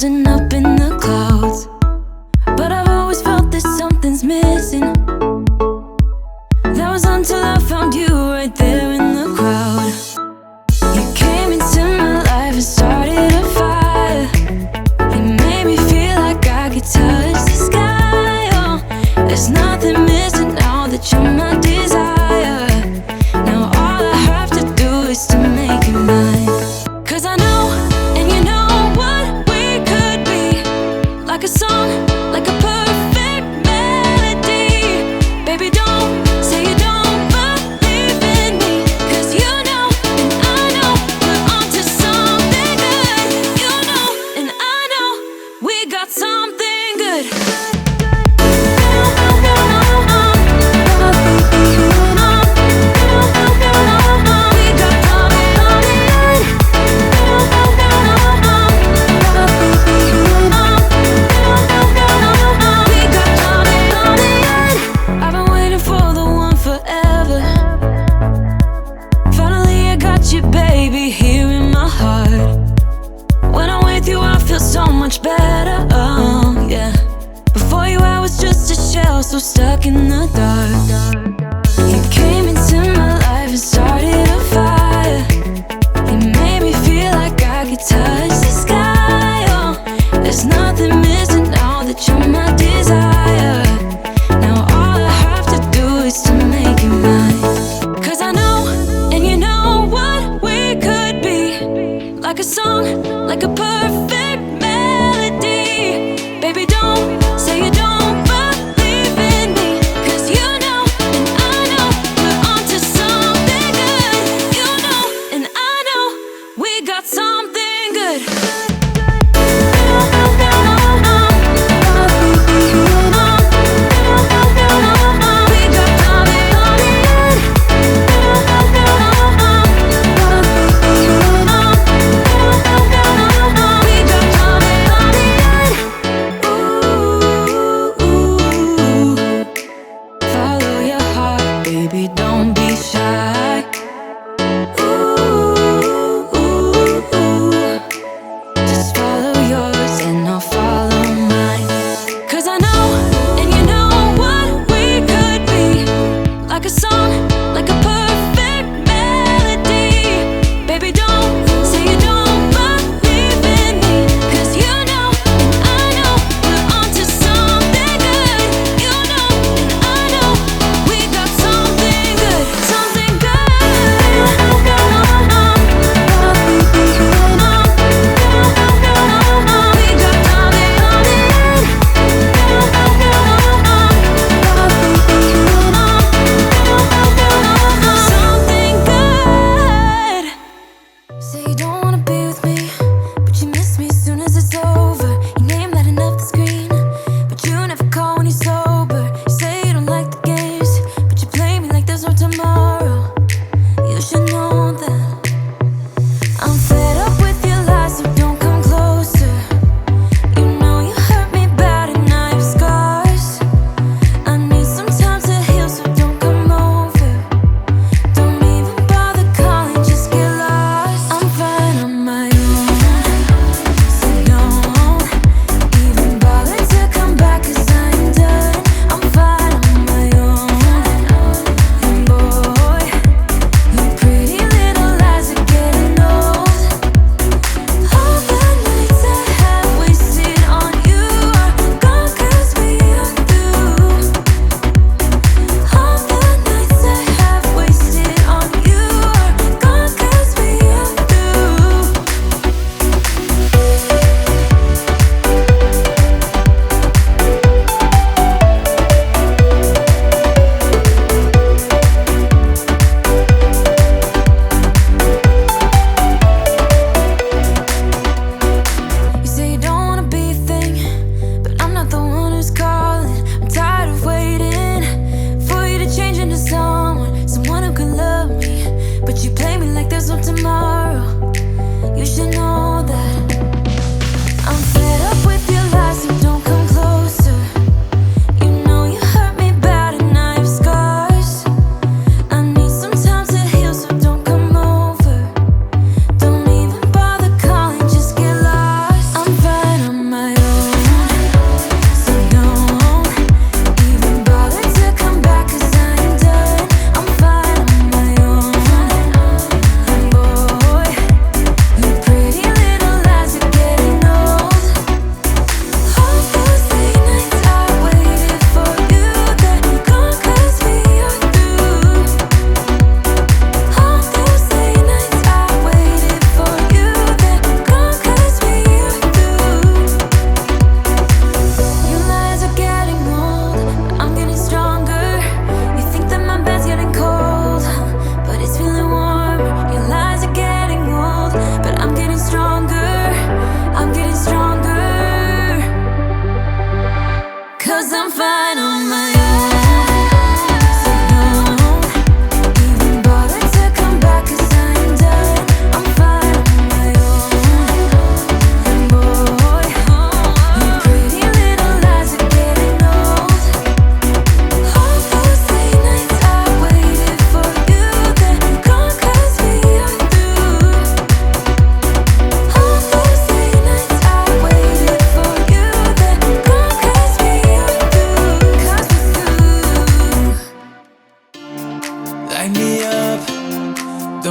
and up in the clouds, but I've always felt that something's missing. That was until I found you right there in the crowd. You came into my life and started a fire. You made me feel like I could touch the sky. Oh, there's nothing missing now that you're my desire. Now all I have to do is to make you mine. 'Cause I know, and you know what we could be. Like a song, like a perfect melody. Baby, don't say you don't believe in me, 'cause you know, and I know, we're onto something good. You know, and I know, we got something good. Baby, here in my heart. When I'm with you, I feel so much better. Oh, yeah. Before you, I was just a shell, so stuck in the dark. You came into my life and started a fire. You made me feel like I could touch the sky. Oh, there's nothing missing now that you're my desire. Now all I have to do is to make you mine. 'Cause I know, and you know what we could be. Like a song, like a perfect melody. Baby, don't say you don't believe in me, 'cause you know, and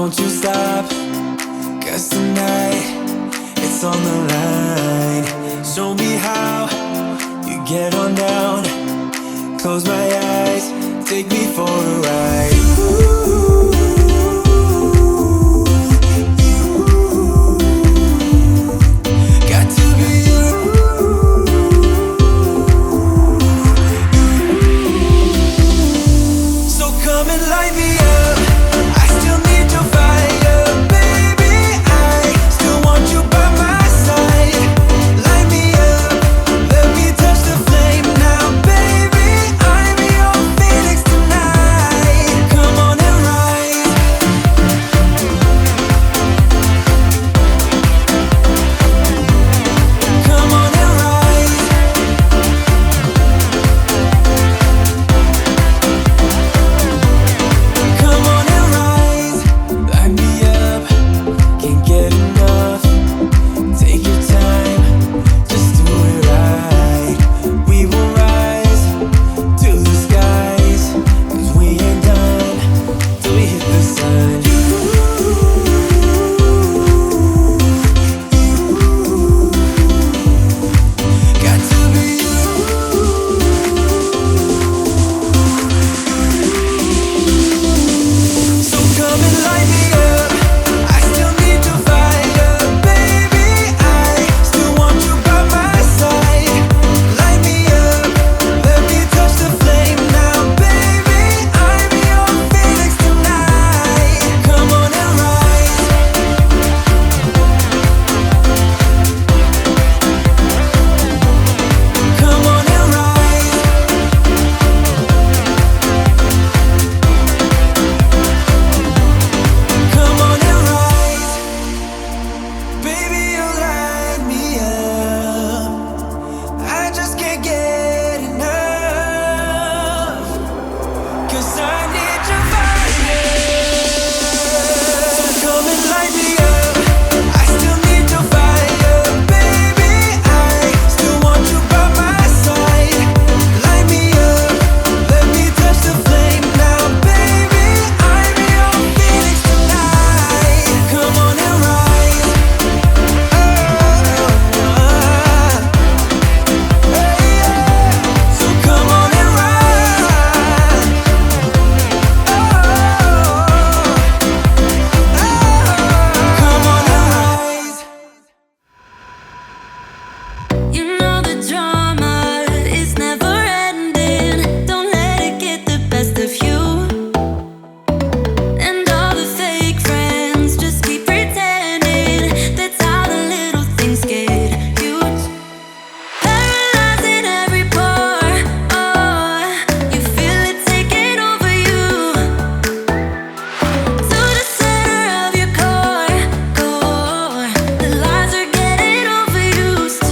don't you stop, 'cause tonight it's on the line. Show me how you get on down. Close my eyes, take me for a ride. Got to be you. So come and light me up. I still need your fire, baby. I still want you by my side. Light me up, let me touch the flame now, baby. I'm your phoenix tonight. Come on and rise. Come on and rise. Come on and rise. Light me up, can't get enough. Take your time, just do it right. We will rise to the skies, 'cause we ain't done till we hit the sun. Got to be you. So come and light me up. I still need your fire, baby. I still want you by my side. Light me up, let me touch the flame now, baby. I'm your phoenix tonight. Come on and rise. Come on and rise. Come on and rise. Baby, you light me up. I just can't get enough, 'cause I need your fire. So come and light me up. I still need your fire, baby. I still want you by my side. Light me up, let me touch the flame now, baby. I'm your phoenix tonight. Come on and rise. So come on and rise. Come on and rise. You know the drama is never ending. Don't let it get the best of you. And all the fake friends just keep pretending. That's how the little things get huge. Paralyzing every pore. Oh, you feel it taking over you. To the center of your core. The lies are getting overused.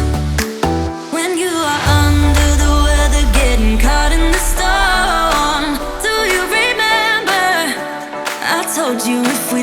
When you are under the weather, getting caught in the storm. Do you remember? I told you if we